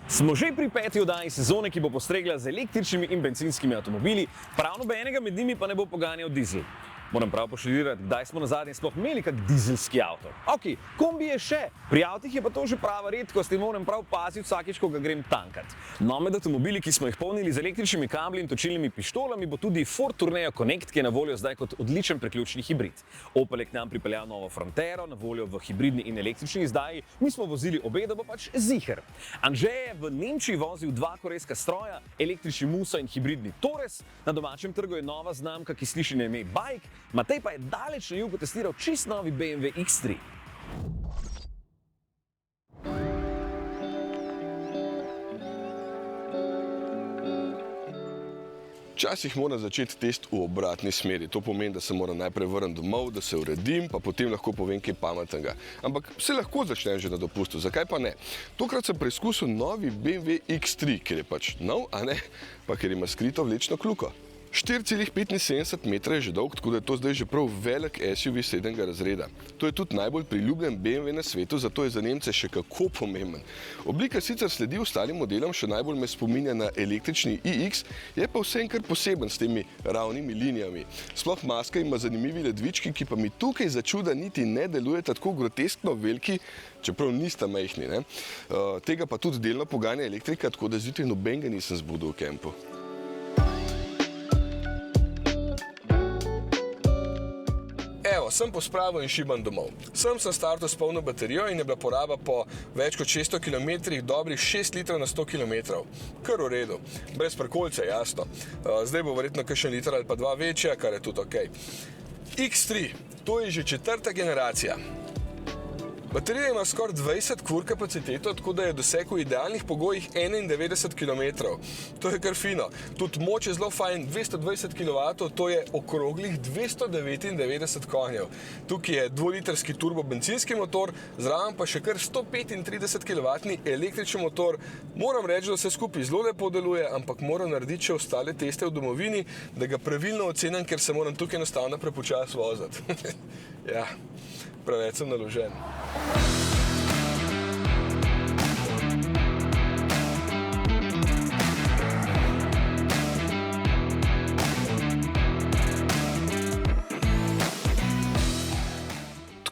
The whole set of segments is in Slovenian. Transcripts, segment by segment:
Smo že pri peti oddaji sezone, ki bo postregla z električnimi in bencinskimi avtomobili, prav nobenega med njimi pa ne bo poganjal dizel. Moram prav poštudirati, kdaj smo nazadnje sploh imeli kak dizelski avto. Ok, kombi je še, pri avtih je pa to že prava redkost in moram prav paziti vsakič, ko ga grem tankat. No, med avtomobili, ki smo jih polnili z električnimi kabli in točilnimi pištolami, bo tudi Ford Tourneo Connect, ki je na voljo zdaj kot odličen preključni hibrid. Opel je k nam pripeljal novo Frontero, na voljo v hibridni in električni izdaji, mi smo vozili obe, da bo pač ziher. Anže je v Nemčiji vozil dva korejska stroja, električni Musa in hibridni Torres, na domačem trgu je nova znamka, ki sliši na ime Bike, Matej pa je daleč na jugu testiral čist novi BMW X3. Včasih moram začeti test v obratni smeri. To pomeni, da se moram najprej vrniti domov, da se uredim, pa potem lahko povem kaj pametnega. Ampak se lahko začnem že na dopustu, zakaj pa ne? Tokrat sem preizkusil novi BMW X3, ker je pač nov, a ne, pa ker ima skrito vlečno kljuko. 4,75 metra je že dolg, tako da je to zdaj že prav velik SUV 7. razreda. To je tudi najbolj priljubljen BMW na svetu, zato je za Nemce še kako pomemben. Oblika sicer sledi ostalim modelom, še najbolj me spominja na električni iX, je pa vsem kar poseben s temi ravnimi linijami. Sploh maska ima zanimivi ledvički, ki pa mi tukaj za čuda niti ne delujeta tako groteskno veliki, čeprav nista majhni, ne? Tega pa tudi delno poganja elektrika, tako da zjutraj nobenega nisem zbudil v kempu. Evo, sem pospravil in šiban domov. Sem startal s polno baterijo in je bila poraba po več kot 600 km dobrih 6 litrov na 100 km. Kar v redu. Brez parkolce, jasno. Zdaj bo verjetno kakšen liter ali pa dva večja, kar je tudi ok. X3, to je že 4. generacija. Baterija ima skoraj 20 kW kapaciteto, tako da je dosegel v idealnih pogojih 91 km. To je kar fino. Tudi moč je zelo fajn, 220 kW, to je okroglih 299 konjev. Tukaj je 2-litrski turbo bencinski motor, zraven pa še kar 135 kW električni motor. Moram reči, da vse skupaj zelo lepo deluje, ampak moram narediti še ostale teste v domovini, da ga pravilno ocenim, ker se moram tukaj enostavno prepočasi voziti. Ja, preveč sem naložen.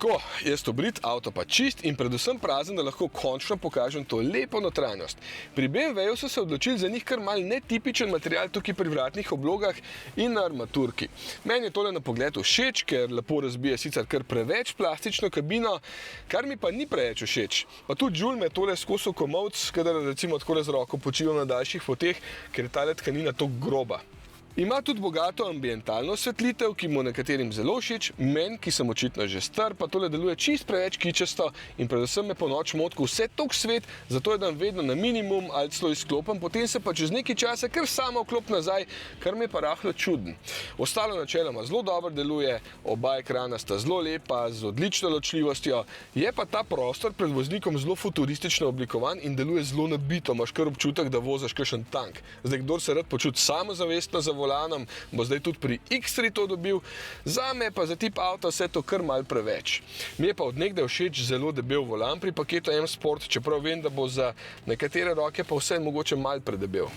Tako, jaz obrit, avto pa čist in predvsem prazen, da lahko končno pokažem to lepo notranjost. Pri BMW-ju so se odločili za njih kar mal netipičen material tukaj pri vratnih oblogah in na armaturki. Meni je tole na pogled všeč, ker lepo razbije sicer kar preveč plastično kabino, kar mi pa ni preveč všeč. Pa tudi žul me tole skosil komolc, kadar recimo takole z roko počivam na daljših poteh, ker je tale tkanina toliko groba. Ima tudi bogato ambientalno osvetlitev, ki mu nekaterim zelo všeč, meni, ki sem očitno že star, pa tole deluje čist preveč kičasto in predvsem me po noč moti, ko vse toliko svet, zato je dan vedno na minimum ali celo izklopim, potem se pa čez nekaj časa kar samo vklop nazaj, kar mi je pa rahlo čuden. Ostalo načeloma zelo dobro deluje, oba ekrana sta zelo lepa, z odlično ločljivostjo, je pa ta prostor pred voznikom zelo futuristično oblikovan in deluje zelo nabito, imaš kar občutek, da voziš kakšen tank. Zdaj, kdor se rad počuti samozavestno za volanom, bo zdaj tudi pri X3 to dobil, zame pa za tip avta vse to kar mal preveč. Mi je pa od nekdaj všeč zelo debel volan pri paketu M Sport, čeprav vem, da bo za nekatere roke pa vse mogoče mal predebel.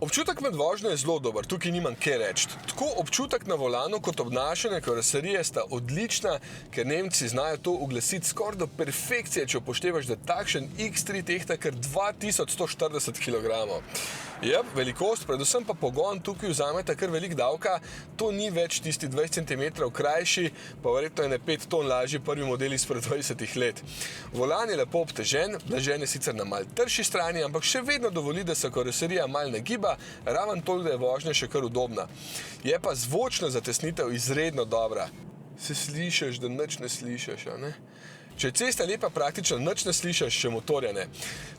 Občutek med vožnjo je zelo dober, tukaj nimam kaj reči. Tako občutek na volanu kot obnašanje karoserije sta odlična, ker Nemci znajo to uglasiti skoraj do perfekcije, če upoštevaš, da takšen X3 tehta kar 2140 kg. Jep, velikost, predvsem pa pogon tukaj vzameta kar velik davka, to ni več tisti 20 cm krajši, pa verjetno je ne 5 ton lažji prvi model izpred 20 let. Volan je lepo obtežen, blažen je sicer na mal trši strani, ampak še vedno dovoli, da se karoserija mal nagiba, raven toliko, da je vožnja še kar udobna. Je pa zvočna zatesnitev izredno dobra. Se slišiš, da nič ne slišiš, a ne? Če je cesta lepa, praktično nič ne slišiš, še motorja ne.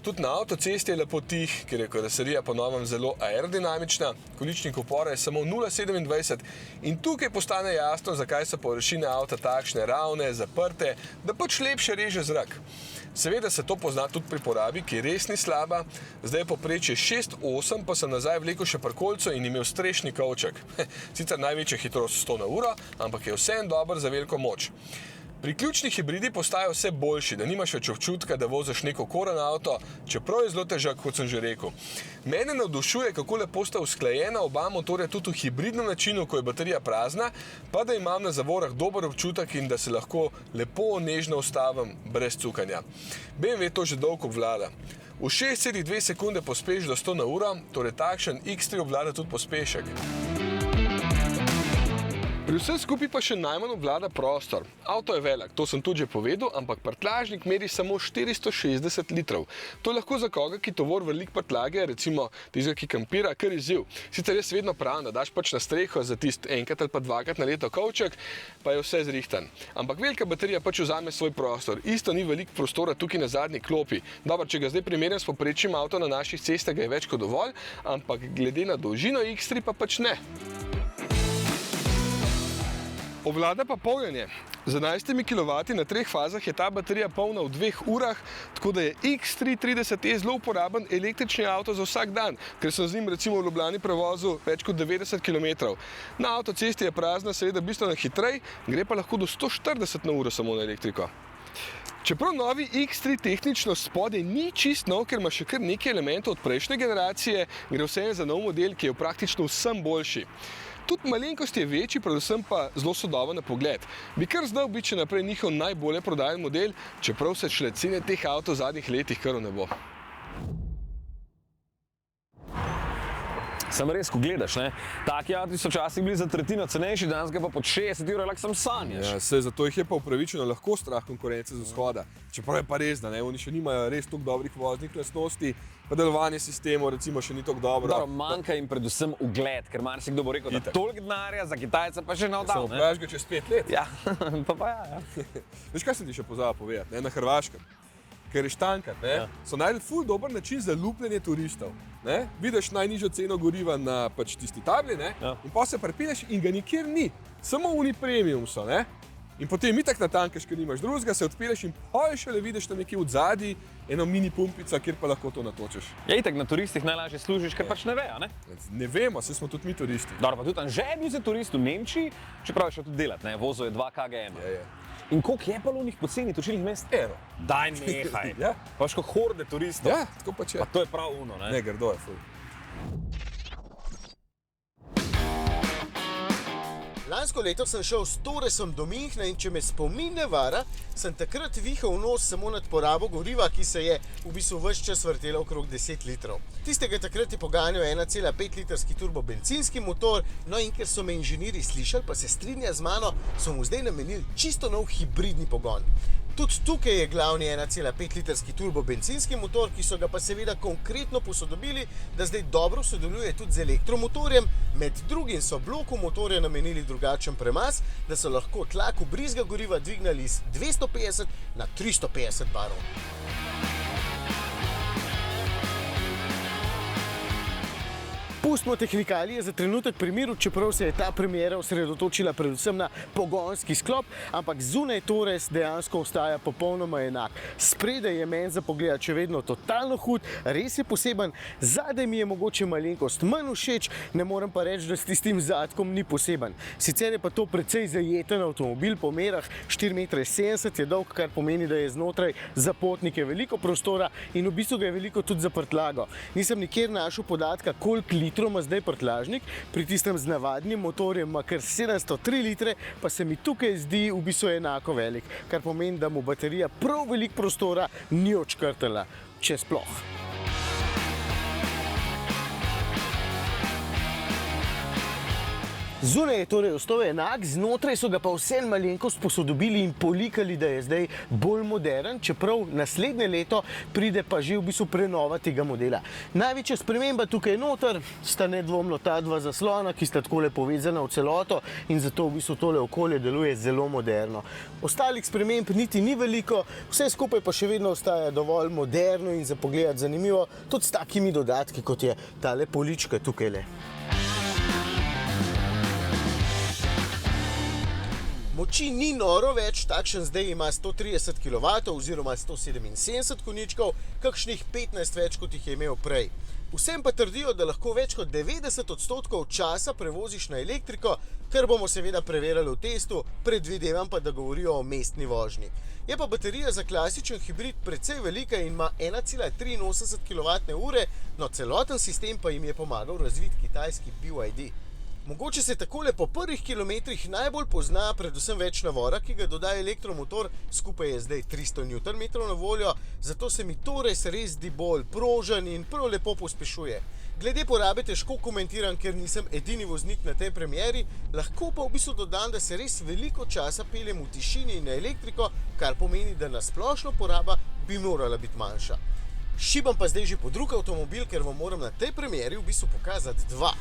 Tudi na avtocesti je lepo tih, ker je karoserija po novem zelo aerodinamična, količnik upora je samo 0,27 in tukaj postane jasno, zakaj so površine avta takšne ravne, zaprte, da pač lepše reže zrak. Seveda se to pozna tudi pri porabi, ki res ni slaba, zdaj je povprečje 6,8, pa sem nazaj vlekel še parkolco in imel strešni kovček. Sicer največja hitrost 100 na uro, ampak je vseeno dober za veliko moč. Priključni hibridi postajajo vse boljši, da nimaš več občutka, da voziš neko koran avto, čeprav je zelo težak, kot sem že rekel. Mene navdušuje, kako lepo sta usklajena oba motorja tudi v hibridnem načinu, ko je baterija prazna, pa da imam na zavorah dober občutek in da se lahko lepo nežno ustavim brez cukanja. BMW to že dolgo obvlada. V 6,2 sekunde pospešiš do 100 na uro, torej takšen X3 obvlada tudi pospešek. Pri vsem skupaj pa še najmanj obvlada prostor. Avto je velik, to sem tudi že povedal, ampak prtljažnik meri samo 460 litrov. To je lahko za koga, ki tovor velik prtljage, recimo tistega, ki kampira, kar izziv. Sicer jaz vedno pravim, da daš pač na streho za tist enkrat ali pa dvakrat na leto kovček, pa je vse zrihtan. Ampak velika baterija pač vzame svoj prostor. Isto ni veliko prostora tukaj na zadnji klopi. Dobro, če ga zdaj primerjam s povprečnim avtom na naših cestah, ga je več kot dovolj, ampak glede na dolžino X3 pa pač ne. Obvlada pa polnjenje. Z 11 kW na 3 fazah je ta baterija polna v 2 urah, tako da je X3 30e zelo uporaben električni avto za vsak dan, ker sem z njim recimo v Ljubljani prevozil več kot 90 km. Na avtocesti je prazna seveda bistveno hitrej, gre pa lahko do 140 na uro samo na elektriko. Čeprav novi X3 tehnično spodaj ni čist nov, ker ima še kar nekaj elementov od prejšnje generacije, gre vseeno za nov model, ki je praktično vsem boljši. Tudi malenkost je večji, predvsem pa zelo sodoben na pogled. Bi kar znal biti še naprej njihov najbolje prodajen model, čeprav se šele cene teh avtov v zadnjih letih kar v nebo. Samo res, ko gledaš, ne? Taki avti so včasih bili za tretjino cenejši, danes ga pa pod 60 evrov lahko sam sanjaš. Ja, saj zato jih je pa upravičeno lahko strah konkurence z vzhoda. Čeprav je pa res, da ne, oni še nimajo res toliko dobrih voznih lastnosti, pa delovanje sistemov recimo še ni toliko dobro. Dobro, manjka jim predvsem ugled, ker marsikdo bo rekel, da toliko denarja za Kitajce pa še ne oddal. Samo praviš ga čez 5 let. Ja, pa ja. Veš, kaj sem ti še pozabil povedati, ne? Na Hrvaškem. Ker je štankat, ne? So našli ful dober način za lupljenje turistov. Ne? Vidiš najnižjo ceno goriva na pač tisti tabli, ne? Ja. In potem se pripelješ in ga nikjer ni. Samo oni premium so, ne? In potem itak natankaš, ker nimaš drugega, se odpelješ in potem šele vidiš tam nekje odzadaj eno mini pumpico, kjer pa lahko to natočiš. Ja, itak na turistih najlažje služiš, ker pač ne vejo, ne? Ne vemo, saj smo tudi mi turisti. Dobro, pa tudi Anže je bil za turist v Nemčiji, čeprav je šel tudi delati, ne? Vozil je 2 KGM. Je. In koliko je pa lunih poceni točilnih mest? Eno. Daj nehaj. Ja. Pa še horde turistov. Ja, tako pač je. Pa to je prav uno, ne? Ne, grdo je ful. Lansko leto sem šel s Toresom do Minhna in če me spomin ne vara, sem takrat vihal nos samo nad porabo goriva, ki se je v bistvu ves čas vrtela okrog 10 litrov. Tistega takrat je poganjal 1,5 litrski turbo bencinski motor, no in ker so me inženirji slišali, pa se strinja z mano, so mu zdaj namenili čisto nov hibridni pogon. Tudi tukaj je glavni 1,5 litrski turbo bencinski motor, ki so ga pa seveda konkretno posodobili, da zdaj dobro sodeluje tudi z elektromotorjem. Med drugim so bloku motorja namenili drugačen premaz, da so lahko tlak vbrizga goriva dvignali iz 250 na 350 barov. Pustimo tehnikalije za trenutek pri miru, čeprav se je ta premiera osredotočila predvsem na pogonski sklop, ampak zunaj Torres dejansko ostaja popolnoma enak. Spredaj je meni za pogled še vedno totalno hud, res je poseben, zadaj mi je mogoče malenkost manj všeč, ne morem pa reči, da s tistim zadkom ni poseben. Sicer je pa to precej zajeten avtomobil, po merah 4,70 m je dolg, kar pomeni, da je znotraj za potnike veliko prostora in v bistvu ga je veliko tudi za prtljago. Nisem nikjer našel podatka, koliko litrov ima zdaj prtljažnik, pri tistem z navadnim motorjem ima kar 703 litre, pa se mi tukaj zdi v bistvu enako velik, kar pomeni, da mu baterija prav veliko prostora ni odškrtala, če sploh. Zunaj je torej ostal enak, znotraj so ga pa vseeno malenkost posodobili in polikali, da je zdaj bolj modern, čeprav naslednje leto pride pa že v bistvu prenova tega modela. Največja sprememba tukaj noter sta nedvomno ta dva zaslona, ki sta takole povezana v celoto in zato v bistvu tole okolje deluje zelo moderno. Ostalih sprememb niti ni veliko, vse skupaj pa še vedno ostaja dovolj moderno in za pogled zanimivo, tudi s takimi dodatki, kot je tale polička tukajle. Moči ni noro več, takšen zdaj ima 130 kW oziroma 177 konjičkov, kakšnih 15 več, kot jih je imel prej. Vsem pa trdijo, da lahko več kot 90% časa prevoziš na elektriko, kar bomo seveda preverjali v testu, predvidevam pa, da govorijo o mestni vožnji. Je pa baterija za klasičen hibrid precej velika in ima 1,83 kWh, no celoten sistem pa jim je pomagal razviti kitajski BYD. Mogoče se takole po prvih kilometrih najbolj pozna predvsem več navora, ki ga dodaja elektromotor, skupaj je zdaj 300 Nm na voljo, zato se mi Torres res zdi bolj prožen in prav lepo pospešuje. Glede porabe težko komentiram, ker nisem edini voznik na tej premieri, lahko pa v bistvu dodam, da se res veliko časa peljem v tišini in na elektriko, kar pomeni, da na splošno poraba bi morala biti manjša. Šibam pa zdaj že po drug avtomobil, ker vam moram na tej premieri v bistvu pokazati dva.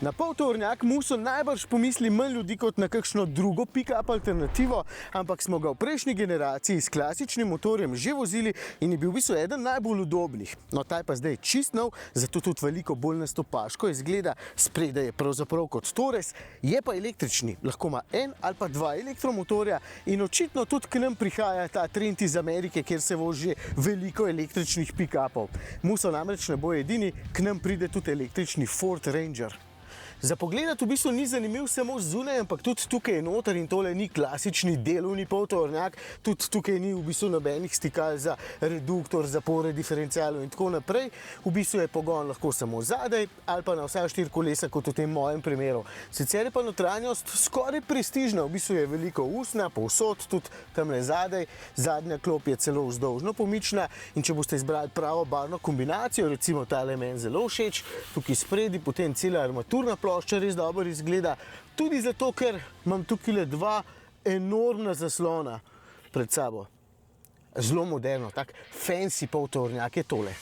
Na poltovornjak Muso najbrž pomisli manj ljudi kot na kakšno drugo pick-up alternativo, ampak smo ga v prejšnji generaciji s klasičnim motorjem že vozili in je bil v bistvu eden najbolj udobnih. No, ta je pa zdaj čist nov, zato tudi veliko bolj nastopaško izgleda, spredaj je pravzaprav kot Torres, je pa električni, lahko ima en ali pa dva elektromotorja in očitno tudi k nam prihaja ta trend iz Amerike, kjer se vozi veliko električnih pick-upov. Muso namreč ne bo edini, k nam pride tudi električni Ford Ranger. Za pogledati v bistvu ni zanimiv samo zunaj, ampak tudi tukaj je noter in tole ni klasični delovni poltovornjak, tudi tukaj ni v bistvu nobenih stikal za reduktor, zapore, diferencialov in tako naprej. V bistvu je pogon lahko samo zadaj ali pa na vsa 4 kolesa, kot v tem mojem primeru. Sicer je pa notranjost skoraj prestižna, v bistvu je veliko usnja, povsod, tudi tamle zadaj, zadnja klop je celo vzdolžno pomična in če boste izbrali pravo barvno kombinacijo, recimo tale meni zelo všeč, tukaj spredi potem cela armaturna plošča res dobro izgleda, tudi zato, ker imam tukaj dva enormna zaslona pred sabo. Zelo moderno, tak fancy poltovornjak je tole.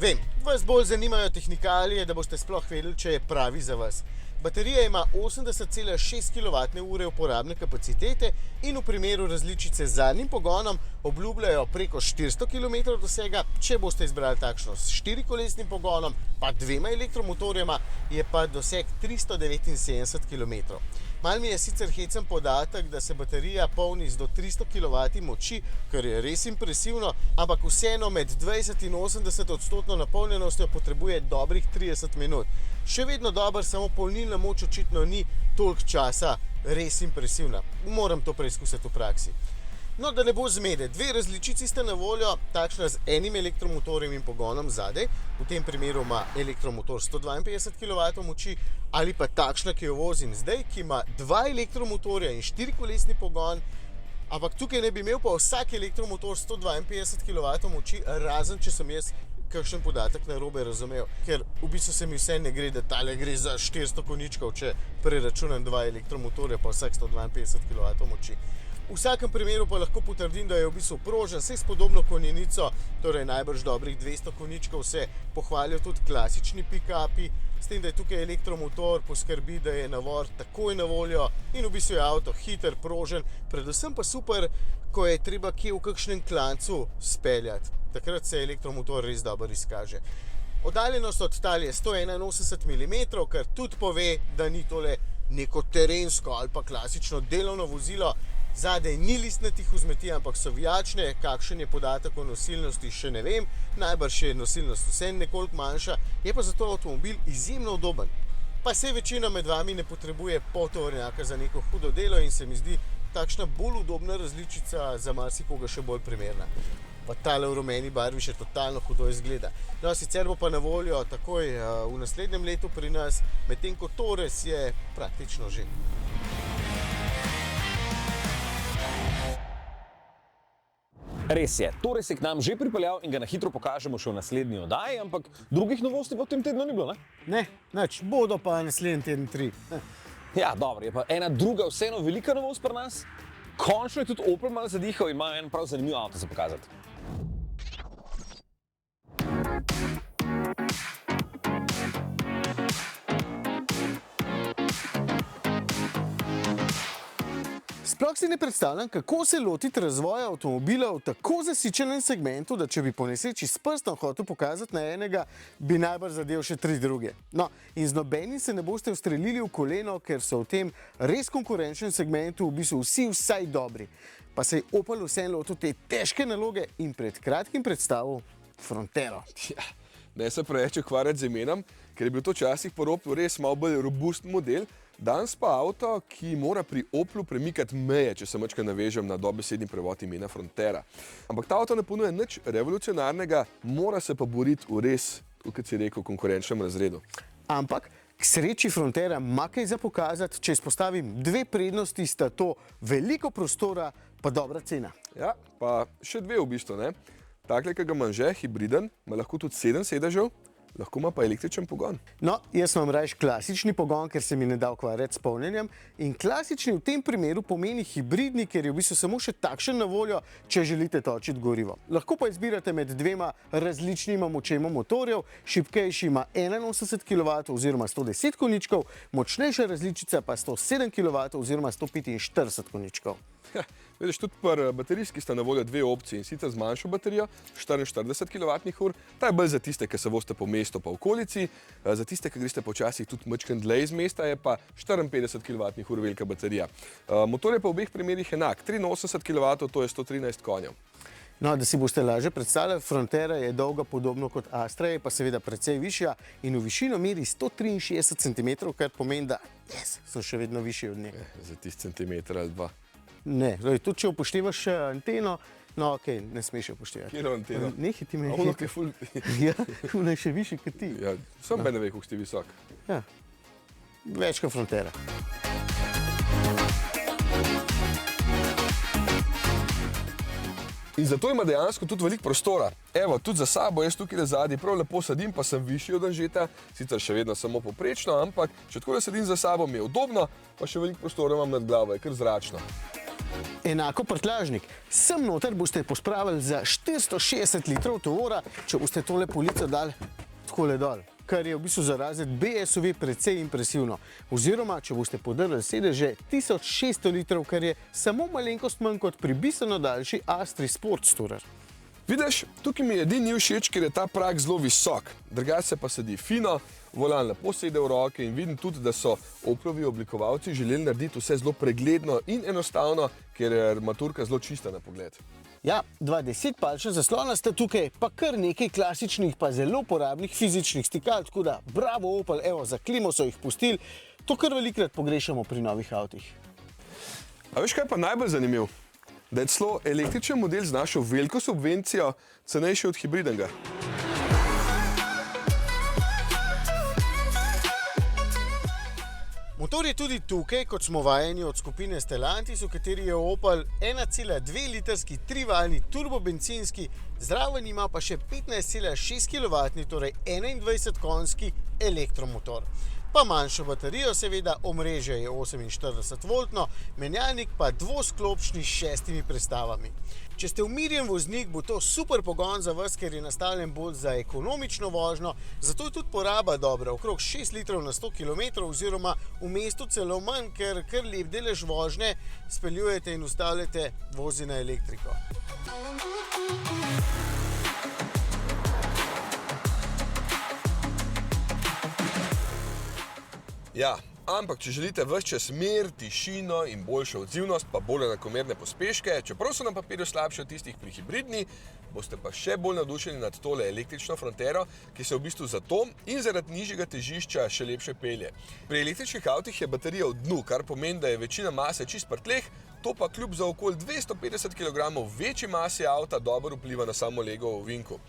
Vem, vas bolj zanimajo tehnikalije, da boste sploh vedeli, če je pravi za vas. Baterija ima 80,6 kWh uporabne kapacitete in v primeru različice z zadnjim pogonom obljubljajo preko 400 km dosega, če boste izbrali takšno s 4-kolesnim pogonom, pa dvema elektromotorjema, je pa doseg 379 km. Mal mi je sicer hecen podatek, da se baterija polni z do 300 kW moči, kar je res impresivno, ampak vseeno med 20 in 80% napolnjenostjo potrebuje dobrih 30 minut. Še vedno dober, samo polnilna moč očitno ni toliko časa res impresivna. Moram to preizkusiti v praksi. No, da ne bo zmede, dve različici sta na voljo, takšna z enim elektromotorjem in pogonom zadaj, v tem primeru ima elektromotor 152 kW moči, ali pa takšna, ki jo vozim zdaj, ki ima dva elektromotorja in 4-kolesni pogon, ampak tukaj ne bi imel pa vsak elektromotor 152 kW moči, razen če sem jaz kakšen podatek narobe razumel, ker v bistvu se mi vse ne gre, da tale gre za 400 konjičkov, če preračunam dva elektromotorja pa vsak 152 kW moči. V vsakem primeru pa lahko potrdim, da je v bistvu prožen, vse s podobno konjenico, torej najbrž dobrih 200 konjičkov, se pohvalijo tudi klasični pick-upi, s tem, da je tukaj elektromotor, poskrbi, da je navor takoj na voljo in v bistvu je avto hiter, prožen, predvsem pa super, ko je treba kje v kakšnem klancu speljati. Takrat se elektromotor res dobro izkaže. Oddaljenost od tal je 181 mm, kar tudi pove, da ni tole neko terensko ali pa klasično delovno vozilo. Zadaj ni listnatih vzmeti, ampak so vijačne, kakšen je podatek o nosilnosti, še ne vem, najbrž je nosilnost vseeno nekoliko manjša, je pa zato avtomobil izjemno udoben. Pa se večina med vami ne potrebuje poltovornjaka za neko hudo delo in se mi zdi takšna bolj udobna različica za marsikoga še bolj primerna. Pa tale v rumeni barvi še totalno hudo izgleda. No, sicer bo pa na voljo takoj v naslednjem letu pri nas, medtem ko Torres je praktično že. Res je, Torres je k nam že pripeljal in ga na hitro pokažemo še v naslednji oddaji, ampak drugih novosti pa v tem tednu ni bilo, ne? Ne, nič, bodo pa naslednji teden 3. Ja, dobro, je pa ena druga vseeno velika novost pri nas. Končno je tudi Opel malo zadihal in ima en prav zanimiv avto za pokazati. Sploh si ne predstavljam, kako se lotiti razvoja avtomobila v tako zasičenem segmentu, da če bi po nesreči s prstom hotel pokazati na enega, bi najbrž zadev še 3 druge. No, in z nobenim se ne boste ustrelili v koleno, ker so v tem res konkurenčnem segmentu v bistvu vsi vsaj dobri. Pa se je Opel vseeno lotil te težke naloge in pred kratkim predstavil Frontero. Ja, ne se preveč ukvarjati z imenom, ker je bil to včasih po Oplu res malo bolj robusten model, danes pa avto, ki mora pri Oplu premikati meje, če se majčkeno navežem na dobesedni prevod imena Frontera. Ampak ta avto ne ponuja nič revolucionarnega, mora se pa boriti v res, kot si rekel, konkurenčnem razredu. Ampak k sreči Frontera ima kaj za pokazati, če izpostavim 2 prednosti, sta to veliko prostora pa dobra cena. Ja, pa še 2 v bistvu, ne. Takle, ki ga imam že, hibriden, ima lahko tudi 7 sedežev, lahko ima pa električen pogon. No, jaz imam raje klasični pogon, ker se mi ne da ukvarjati s polnjenjem. In klasični v tem primeru pomeni hibridni, ker je v bistvu samo še takšen na voljo, če želite točiti gorivo. Lahko pa izbirate med 2 različnima močema motorjev, šibkejši ima 81 kW oziroma 110 konjičkov, močnejša različica pa 107 kW oziroma 145 konjičkov. Ja, vidiš, tudi pri baterijski sta na voljo 2 opcije, in sicer z manjšo baterijo, 44 kWh, ta je bolj za tiste, ki se vozite po mestu pa okolici, za tiste, ki greste počasih tudi majčkeno dlje iz mesta, je pa 54 kWh velika baterija. Motor je pa v obeh primerih enak, 83 kW, to je 113 konjev. No, da si boste lažje predstavljali, Frontera je dolga podobno kot Astra, je pa seveda precej višja in v višino meri 163 cm, kar pomeni, da sem še vedno višji od njega. Za tisti centimeter ali 2. Ne, tudi če upoštevaš anteno, no okej, ne smeš upoštevati. Kjer je antena? Nehaj ti me. Ono, ki je ful... Ja, ona je še višji kot ti. Ja, sam ne ve, koliko si visok. Ja, več kot Frontera. In zato ima dejansko tudi veliko prostora. Evo, tudi za sabo jaz tukaj zadnji prav lepo sedim, pa sem višji od Anžeta, sicer še vedno samo poprečno, ampak če tako sedim za sabo, mi je udobno, pa še veliko prostora imam nad glavo, je kar zračno. Enako prtljažnik. Sem noter boste pospravili za 460 litrov tovora, če boste tole polico dali takole dol, kar je v bistvu za razred B SUV precej impresivno. Oziroma, če boste podrli sedeže 1600 litrov, kar je samo malenkost manj kot pri bistveno daljši Astri Sports Tourer. Vidiš, tukaj mi edini ni všeč, ker je ta prag zelo visok, drugače se pa sedi fino, volan lepo sede v roke in vidim tudi, da so Oplovi oblikovalci želeli narediti vse zelo pregledno in enostavno, ker je armaturka zelo čista na pogled. Ja, 210-palčna zaslona sta tukaj, pa kar nekaj klasičnih, pa zelo porabnih fizičnih stikal, tako da bravo Opel, evo, za klimo so jih pustili, to kar velikrat pogrešamo pri novih avtih. A veš, kaj pa najbolj zanimiv? Da je celo električen model znašel veliko subvencijo, cenejši od hibridnega. Motor je tudi tukaj, kot smo vajeni od skupine Stellantis, v kateri je Opel 1,2 litrski trivaljni turbobencinski, zraven ima pa še 15,6 kW, torej 21 konjski elektromotor. Pa manjšo baterijo, seveda omrežje je 48-voltno, menjalnik pa dvosklopčni s 6 prestavami. Če ste umirjen voznik, bo to super pogon za vas, ker je nastavljen bolj za ekonomično vožnjo, zato je tudi poraba dobra, okrog 6 litrov na 100 km oziroma v mestu celo manj, ker kar lep delež vožnje speljujete in ustavljate vozi na elektriko. Ja, ampak če želite ves čas mir, tišino in boljšo odzivnost, pa bolj enakomerne pospeške, čeprav so na papirju slabše od tistih pri hibridni, boste pa še bolj navdušeni nad tole električno Frontero, ki se v bistvu zato in zaradi nižjega težišča še lepše pelje. Pri električnih avtih je baterija v dnu, kar pomeni, da je večina mase čist pri tleh, to pa kljub za okoli 250 kg večji masi avta dobro vpliva na samo lego v ovinku.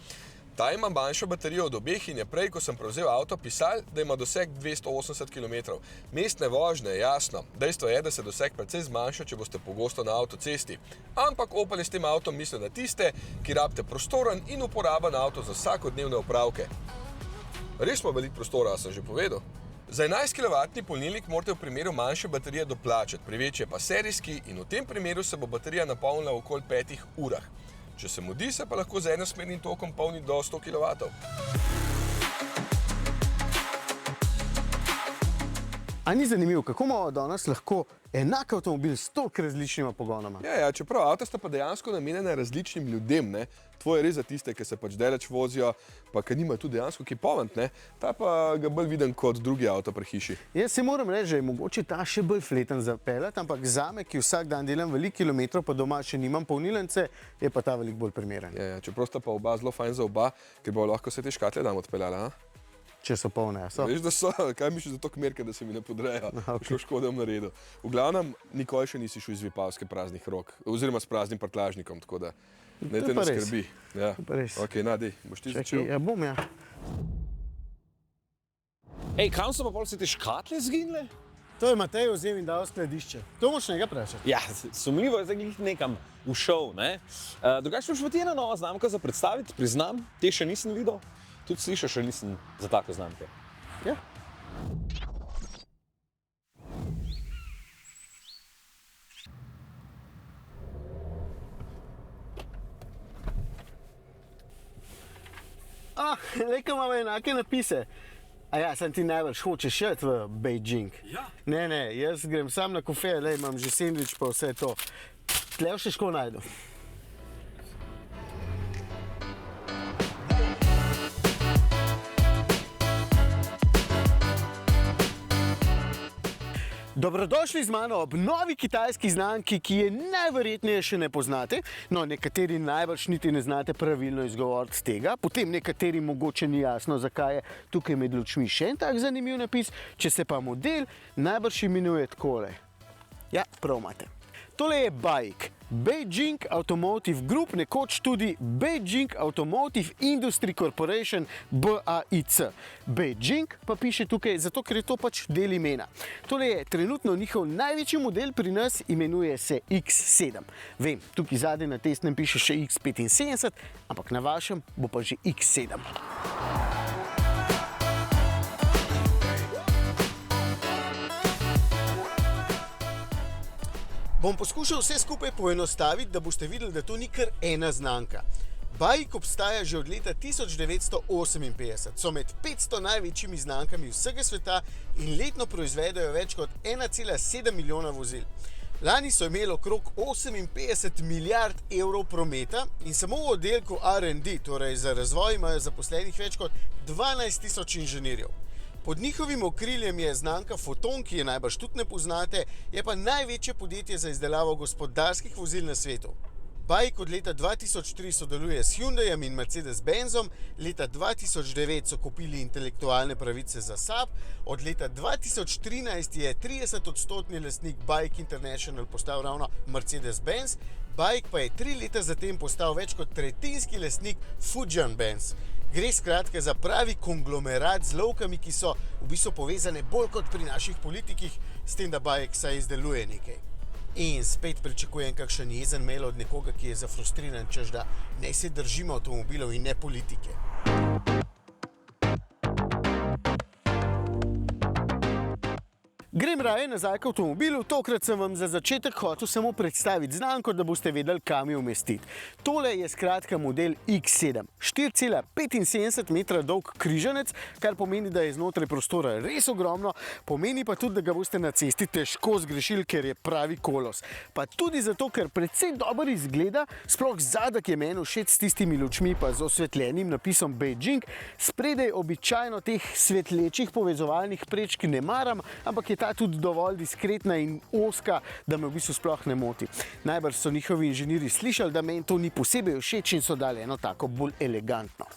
Ta ima manjšo baterijo od obeh in je prej, ko sem prevzel avto, pisal, da ima doseg 280 km. Mestne vožnje, jasno. Dejstvo je, da se doseg precej zmanjša, če boste pogosto na avtocesti. Ampak Opel je s tem avtom mislil na tiste, ki rabite prostoren in uporaben avto za vsakodnevne opravke. Res smo veliko prostora, sem že povedal. Za 11 kW polnilnik morate v primeru manjše baterije doplačati, pri večje pa serijski in v tem primeru se bo baterija napolnila v okoli 5 urah. Če se mudi, se pa lahko z enosmernim tokom polni do 100 kW. A ni zanimivo, kako imamo danes lahko enak avtomobil s toliko različnima pogonama? Ja, čeprav avta sta pa dejansko namenjena različnim ljudem, ne. Tvoj je res za tiste, ki se pač daleč vozijo, pa ki nimajo tudi dejansko ki povent, ne. Ta pa ga bolj viden kot drugi avto pri hiši. Jaz se moram reči, da je mogoče ta še bolj fleten za peljati, ampak zame, ki vsak dan delam veliko kilometrov, pa doma še nimam polnilnice, je pa ta veliko bolj primeren. Ja, čeprav sta pa oba zelo fajn za oba, ker bo lahko se te škatle dam odpeljala, Če so polne, so. Veš, da so, kaj misliš za to kmerke, da se mi ne podrejo, šlo škoda v naredu. V glavnem, nikoli še nisi šel iz Vipavske praznih rok, oziroma s praznim prtljažnikom, tako da ne te ne skrbi. Ja. Ok, dej, boš ti začel? Ja, bom, ja. Ej, kam so pa pol se te škatle zginile? To je Matej vzel in dal skladišče. To moš njega vprašati. Ja, sumljivo je, da jih nekam ušel, ne? Drugače pa ti ena nova znamka za predstaviti, priznam, te še nisem videl. Tudi slišal še nisem za tako znamke. Ja. Lej, ko imamo enake napise. A ja, sem ti najbolj hočeš šet v Beijing. Ja. Ne, jaz grem sam na kofe, lej, imam že sendvič pa vse to. Tle še ško najdu. Dobrodošli z mano ob novi kitajski znamki, ki je najverjetneje še ne poznate. No, nekateri najbrž niti ne znate pravilno izgovoriti tega, potem nekateri mogoče ni jasno, zakaj je tukaj med lučmi še en tak zanimiv napis, če se pa model najbrž imenuje takole. Ja, prav imate. Tole je BAIC, Beijing Automotive Group, nekoč tudi Beijing Automotive Industry Corporation, BAIC. Beijing pa piše tukaj, zato ker je to pač del imena. Tole je trenutno njihov največji model pri nas, imenuje se X7. Vem, tukaj zadaj na testnem piše še X75, ampak na vašem bo pa že X7. Bom poskušal vse skupaj poenostaviti, da boste videli, da to ni kar ena znamka. BAIC obstaja že od leta 1958, so med 500 največjimi znamkami vsega sveta in letno proizvedajo več kot 1,7 milijona vozil. Lani so imeli okrog 58 milijard evrov prometa in samo v oddelku R&D, torej za razvoj, imajo zaposlenih več kot 12 tisoč inženirjev. Pod njihovim okriljem je znamka Foton, ki je najbrž tudi ne poznate, je pa največje podjetje za izdelavo gospodarskih vozil na svetu. BAIC od leta 2003 sodeluje s Hyundaiem in Mercedes-Benzom, leta 2009 so kupili intelektualne pravice za Saab, od leta 2013 je 30% lastnik BAIC International postal ravno Mercedes-Benz, BAIC pa je 3 leta zatem postal več kot tretjinski lastnik Fujian-Benz. Gre skratka za pravi konglomerat z lovkami, ki so v bistvu povezane bolj kot pri naših politikih, s tem, da BAIC saj izdeluje nekaj. In spet pričakujem kakšen jezen mail od nekoga, ki je zafrustriran, češ da naj se držimo avtomobilov in ne politike. Grem raje nazaj k avtomobilu, tokrat sem vam za začetek hotel samo predstaviti znamko, da boste vedeli, kam jo umestiti. Tole je skratka model X7, 4,75 metra dolg križanec, kar pomeni, da je znotraj prostora res ogromno, pomeni pa tudi, da ga boste na cesti težko zgrešili, ker je pravi kolos. Pa tudi zato, ker precej dobro izgleda, sploh zadek je meni všeč s tistimi lučmi pa z osvetljenim napisom Beijing, spredaj običajno teh svetlečih povezovalnih prečk ne maram, ampak je ta tudi dovolj diskretna in ozka, da me v bistvu sploh ne moti. Najbrž so njihovi inženirji slišali, da meni to ni posebej všeč in so dali eno tako bolj elegantno.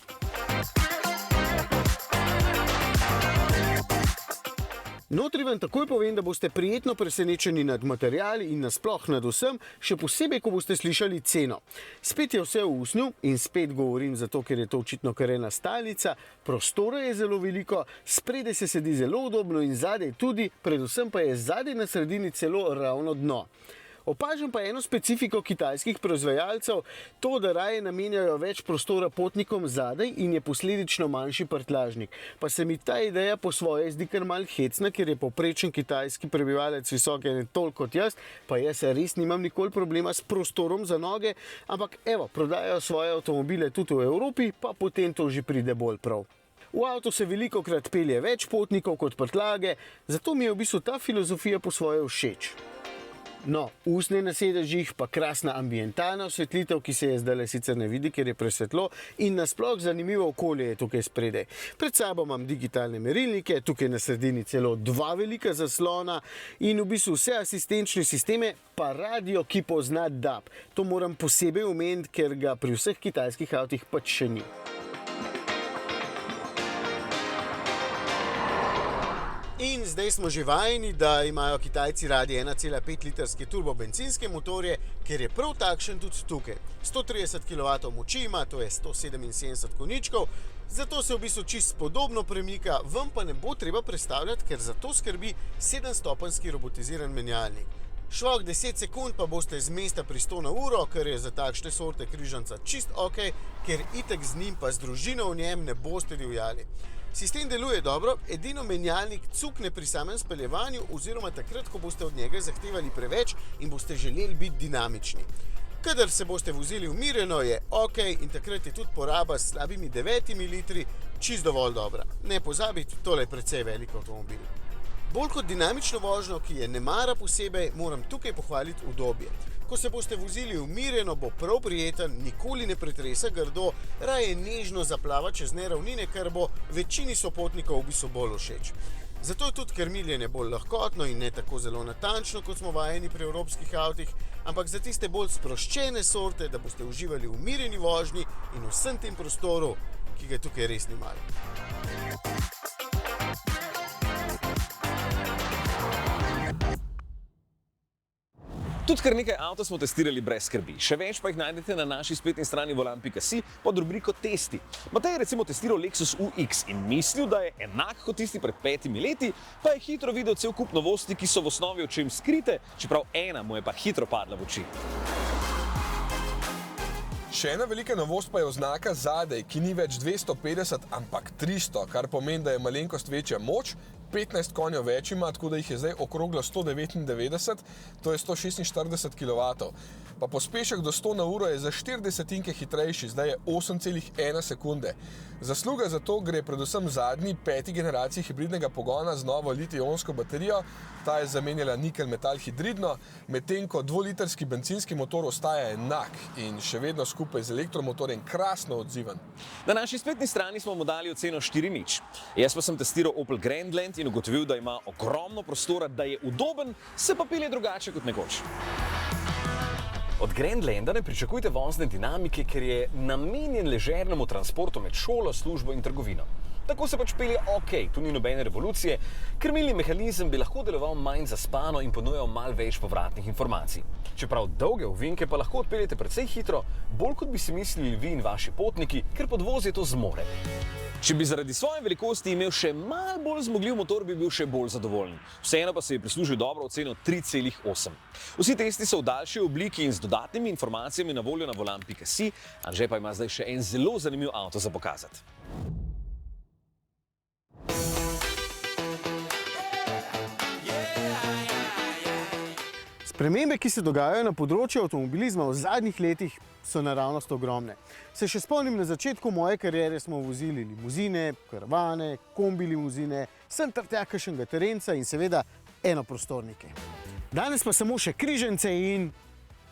Notri vam takoj povem, da boste prijetno presenečeni nad materiali in nasploh nad vsem, še posebej, ko boste slišali ceno. Spet je vse v usnju in spet govorim zato, ker je to očitno kar ena stalnica, prostora je zelo veliko, spredaj se sedi zelo udobno in zadaj tudi, predvsem pa je zadaj na sredini celo ravno dno. Opažam pa eno specifiko kitajskih proizvajalcev, to, da raje namenjajo več prostora potnikom zadaj in je posledično manjši prtljažnik. Pa se mi ta ideja po svoje zdi kar malo hecna, ker je povprečen kitajski prebivalec visok ne toliko kot jaz, pa jaz res nimam nikoli problema s prostorom za noge, ampak evo, prodajajo svoje avtomobile tudi v Evropi, pa potem to že pride bolj prav. V avtu se velikokrat pelje več potnikov kot prtljage, zato mi je v bistvu ta filozofija po svoje všeč. No, usnje na sedežih, pa krasna ambientalna osvetlitev, ki se je zdaj sicer ne vidi, ker je presvetlo, in nasploh zanimivo okolje je tukaj spredaj. Pred sabo imam digitalne merilnike, tukaj na sredini celo 2 velika zaslona in v bistvu vse asistenčne sisteme, pa radio, ki pozna DAB. To moram posebej omeniti, ker ga pri vseh kitajskih avtih pač še ni. In zdaj smo že vajeni, da imajo Kitajci radi 1,5 litrske turbobencinske motorje, ker je prav takšen tudi tukaj. 130 kW moči ima, to je 177 konjičkov, zato se v bistvu čisto podobno premika, vam pa ne bo treba predstavljati, ker za to skrbi 7-stopenjski robotiziran menjalnik. Švok 10 sekund pa boste z mesta pri 100 na uro, kar je za takšne sorte križanca čist ok, ker itek z njim pa z družino v njem ne boste divjali. Sistem deluje dobro, edino menjalnik cukne pri samem speljevanju oziroma takrat, ko boste od njega zahtevali preveč in boste želeli biti dinamični. Kadar se boste vozili umirjeno, je ok in takrat je tudi poraba s slabimi 9 litri čist dovolj dobra. Ne pozabiti, tole je precej velik avtomobil. Bolj kot dinamično vožnjo, ki je ne mara posebej, moram tukaj pohvaliti udobje. Ko se boste vozili umirjeno, bo prav prijeten, nikoli ne pretresa grdo, raje nežno zaplava čez neravnine, kar bo večini sopotnikov v bistvu bolj všeč. Zato je tudi krmiljenje bolj lahkotno in ne tako zelo natančno, kot smo vajeni pri evropskih avtih, ampak za tiste bolj sproščene sorte, da boste uživali v umirjeni vožnji in vsem tem prostoru, ki ga tukaj res ni malo. Tudi kar nekaj avtov smo testirali brez skrbi. Še več pa jih najdete na naši spletni strani volan.si pod rubriko Testi. Matej je recimo testiral Lexus UX in mislil, da je enak kot tisti pred 5 leti, pa je hitro videl cel kup novosti, ki so v osnovi očem skrite, čeprav ena mu je pa hitro padla v oči. Še ena velika novost pa je oznaka zadaj, ki ni več 250, ampak 300, kar pomeni, da je malenkost večja moč, 15 konjev več ima, tako da jih je zdaj okroglo 199, to je 146 kW. Pa pospešek do 100 na uro je za 40 hitrejši, zdaj je 8,1 sekunde. Zasluga za to gre predvsem zadnji 5. generaciji hibridnega pogona z novo litij-ionsko baterijo. Ta je zamenjala nikel metal hidridno, medtem ko 2-litrski bencinski motor ostaja enak in še vedno skupaj z elektromotorjem krasno odziven. Na naši spletni strani smo mu dali oceno 4,0. Jaz pa sem testiral Opel Grandland in ugotovil, da ima ogromno prostora, da je udoben, se pa pelje drugače kot nekoč. Od Grandlanda ne pričakujte vozne dinamike, ker je namenjen ležernemu transportu med šolo, službo in trgovino. Tako se pač pelje ok, tu ni nobene revolucije, krmilni mehanizem bi lahko deloval manj zaspano in ponujal malo več povratnih informacij. Čeprav dolge ovinke pa lahko odpeljete precej hitro, bolj kot bi si mislili vi in vaši potniki, ker podvozje to zmore. Če bi zaradi svoje velikosti imel še malo bolj zmogljiv motor, bi bil še bolj zadovoljen. Vseeno pa se je prislužil dobro oceno 3,8. Vsi testi so v daljši obliki in z dodatnimi informacijami na voljo na volan.si, Anže pa ima zdaj še en zelo zanimiv avto za pokazati. Spremembe, ki se dogajajo na področju avtomobilizma v zadnjih letih, so naravnost ogromne. Se še spomnim, na začetku moje kariere smo vozili limuzine, karavane, kombi limuzine, sem ter tja kakšnega terenca in seveda enoprostornike. Danes pa samo še križance in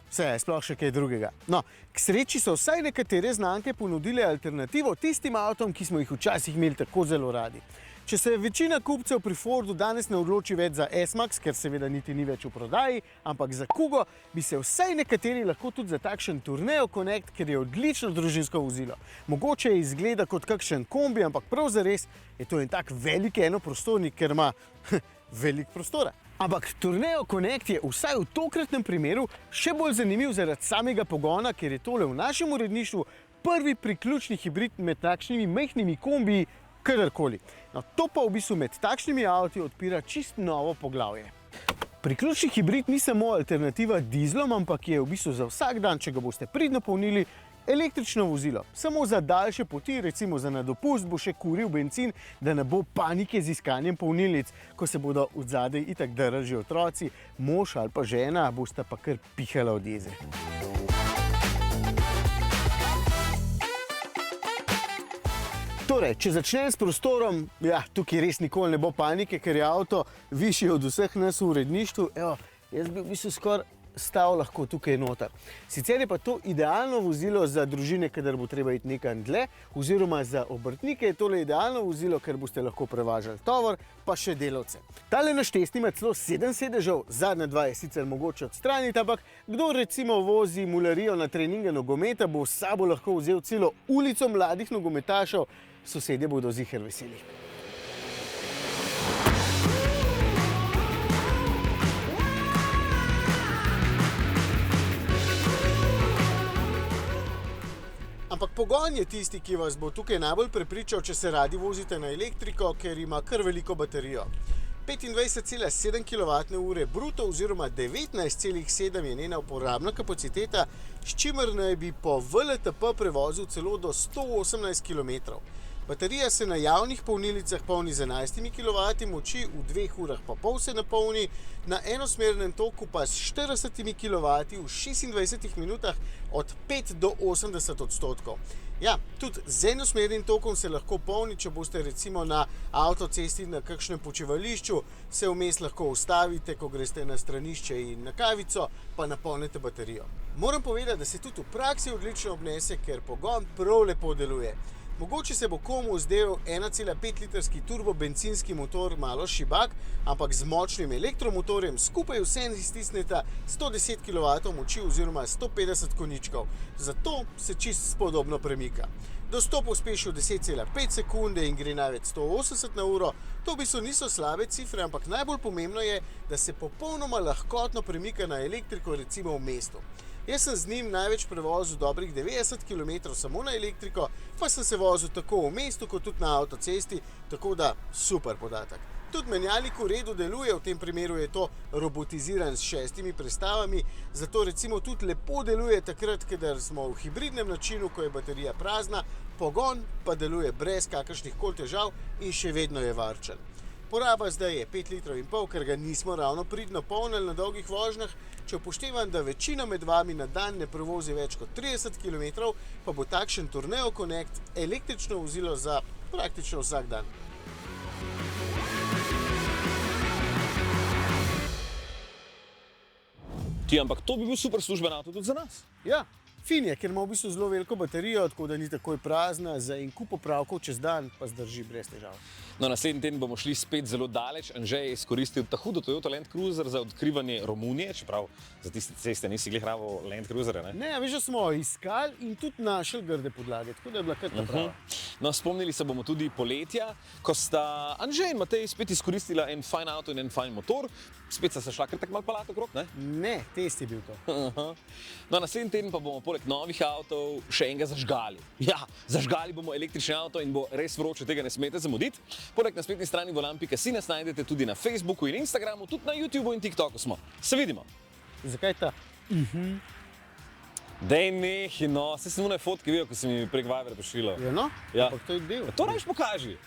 vse, sploh še kaj drugega. No, k sreči so vsaj nekatere znamke ponudile alternativo tistim avtom, ki smo jih včasih imeli tako zelo radi. Če se večina kupcev pri Fordu danes ne odloči več za S-Max, ker seveda niti ni več v prodaji, ampak za Kugo, bi se vsaj nekateri lahko tudi za takšen Tourneo Connect, ker je odlično družinsko vozilo. Mogoče izgleda kot kakšen kombi, ampak prav zares je to en tak velik enoprostornik, ker ima veliko prostora. Ampak Tourneo Connect je vsaj v tokratnem primeru še bolj zanimiv zaradi samega pogona, ker je tole v našem uredništvu prvi priključni hibrid med takšnimi majhnimi kombiji kadarkoli. No, to pa v bistvu med takšnimi avti odpira čist novo poglavje. Priključni hibrid ni samo alternativa dizlom, ampak je v bistvu za vsak dan, če ga boste pridno polnili, električno vozilo. Samo za daljše poti, recimo za na dopust, bo še kuril bencin, da ne bo panike z iskanjem polnilnic, ko se bodo od zadaj itak drli že otroci, mož ali pa žena, bosta pa kar pihala od jeze. Torej, če začnem s prostorom, ja, tukaj res nikoli ne bo panike, ker je avto višji od vseh nas v uredništvu. Evo, jaz bi v bistvu skoraj stal lahko tukaj noter. Sicer je pa to idealno vozilo za družine, kadar bo treba iti nekam dlje, oziroma za obrtnike je tole idealno vozilo, ker boste lahko prevažali tovor, pa še delavce. Tale naš test ima celo 7 sedežev, zadnja 2 je sicer mogoče odstraniti, ampak kdo recimo vozi mularijo na treninge nogometa, bo s sabo lahko vzel celo ulico mladih nogometašev, sosedje bodo ziher veseli. Ampak pogon je tisti, ki vas bo tukaj najbolj prepričal, če se radi vozite na elektriko, ker ima kar veliko baterijo. 25,7 kWh bruto oziroma 19,7 je njena uporabna kapaciteta, s čimer naj bi po VLTP prevozil celo do 118 km. Baterija se na javnih polnilnicah polni z 11 kW moči, v 2 urah pa pol se napolni, na enosmernem toku pa s 40 kW v 26 minutah od 5 do 80%. Ja, tudi z enosmernim tokom se lahko polni, če boste recimo na avtocesti na kakšnem počivališču, se vmes lahko ustavite, ko greste na stranišče in na kavico, pa napolnite baterijo. Moram povedati, da se tudi v praksi odlično obnese, ker pogon prav lepo deluje. Mogoče se bo komu zdel 1,5 litrski turbo bencinski motor malo šibak, ampak z močnim elektromotorjem skupaj vse iztisneta 110 kW moči oziroma 150 konjičkov. Zato se čisto spodobno premika. Dostop uspeši v 10,5 sekunde in gre največ 180 na uro. To v bistvu niso slabe cifre, ampak najbolj pomembno je, da se popolnoma lahkotno premika na elektriko recimo v mestu. Jaz sem z njim največ prevozil dobrih 90 km samo na elektriko, pa sem se vozil tako v mestu, kot tudi na avtocesti, tako da super podatek. Tudi menjalnik v redu deluje, v tem primeru je to robotiziran s 6 prestavami, zato recimo tudi lepo deluje takrat, kadar smo v hibridnem načinu, ko je baterija prazna, pogon pa deluje brez kakršnih koli težav in še vedno je varčen. Poraba zdaj je 5,5 litrov, ker ga nismo ravno pridno polnili na dolgih vožnjah. Če upoštevam, da večina med vami na dan ne prevozi več kot 30 km, pa bo takšen Tourneo Connect električno vozilo za praktično vsak dan. Ampak to bi bil super služben avto tudi za nas. Ja, fin je, ker ima v bistvu zelo veliko baterijo, tako da ni takoj prazna, za en kup popravkov čez dan pa zdrži brez težav. No, naslednji teden bomo šli spet zelo daleč. Anže je izkoristil ta hudo Toyota Land Cruiser za odkrivanje Romunije, čeprav za tiste ceste nisi glih rabo Land Cruiserja, ne? Ne, veš, da smo iskali in tudi našli grde podlage, tako da je bila kar naprava. No, spomnili se bomo tudi poletja, ko sta Anže in Matej spet izkoristila en fajn avto in en fajn motor. Spet sta se šla kar tak malo palat okrog, ne? Ne, test je bil to. No, naslednji teden pa bomo poleg novih avtov še enega zažgali. Ja, zažgali bomo električni avto in bo res vroče, tega ne smete zamuditi. Poleg na spletni strani volan.si nas najdete tudi na Facebooku in Instagramu, tudi na YouTubeu in TikToku smo. Se vidimo. Zakaj ta? Dej nehi, no, se sem one fotke videl, ko si mi prek Vibera pošiljal. Ja, no? Ja. Ampak to je del. To rajš pokaži.